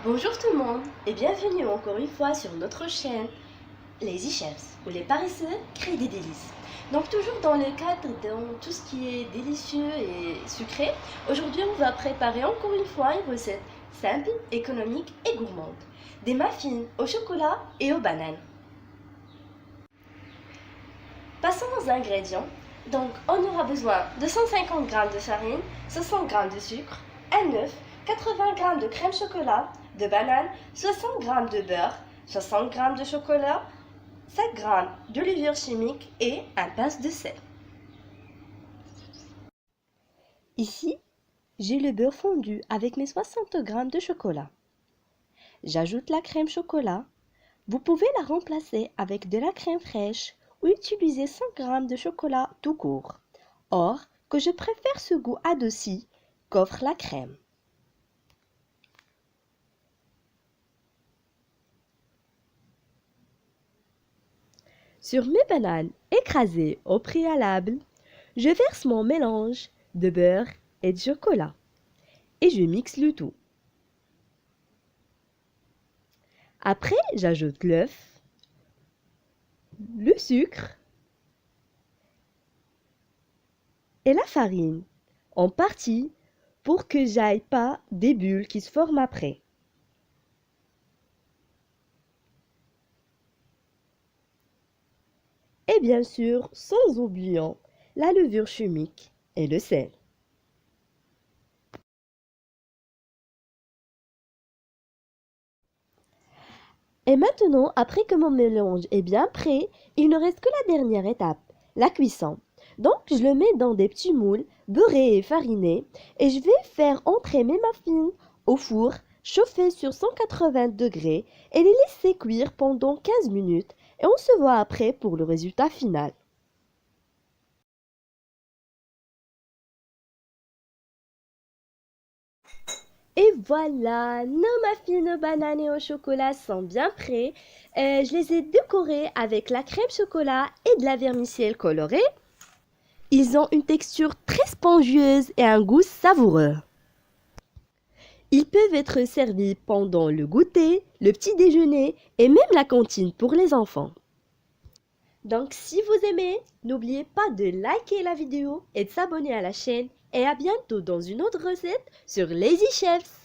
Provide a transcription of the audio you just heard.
Bonjour tout le monde et bienvenue encore une fois sur notre chaîne Lazy Chefs où les paresseux créent des délices. Donc toujours dans le cadre de tout ce qui est délicieux et sucré, aujourd'hui on va préparer encore une fois une recette simple, économique et gourmande. Des muffins au chocolat et aux bananes. Passons aux ingrédients. Donc on aura besoin de 150 g de farine, 60 g de sucre, un œuf, 80 g de crème chocolat, de bananes, 60 g de beurre, 60 g de chocolat, 5 g de levure chimique et un pince de sel. Ici, j'ai le beurre fondu avec mes 60 g de chocolat. J'ajoute la crème chocolat. Vous pouvez la remplacer avec de la crème fraîche ou utiliser 100 g de chocolat tout court. Or, que je préfère ce goût adouci qu'offre la crème. Sur mes bananes écrasées au préalable, je verse mon mélange de beurre et de chocolat et je mixe le tout. Après, j'ajoute l'œuf, le sucre et la farine en partie pour que j'aille pas des bulles qui se forment après. Et bien sûr, sans oublier la levure chimique et le sel. Et maintenant, après que mon mélange est bien prêt, il ne reste que la dernière étape, la cuisson. Donc, je le mets dans des petits moules beurrés et farinés et je vais faire entrer mes muffins au four chauffé sur 180 degrés et les laisser cuire pendant 15 minutes et on se voit après pour le résultat final. Et voilà, nos muffins aux bananes et au chocolat sont bien prêts. Je les ai décorés avec la crème chocolat et de la vermicelle colorée. Ils ont une texture très spongieuse et un goût savoureux. Ils peuvent être servis pendant le goûter, le petit déjeuner et même la cantine pour les enfants. Donc si vous aimez, n'oubliez pas de liker la vidéo et de s'abonner à la chaîne. Et à bientôt dans une autre recette sur Lazy Chefs.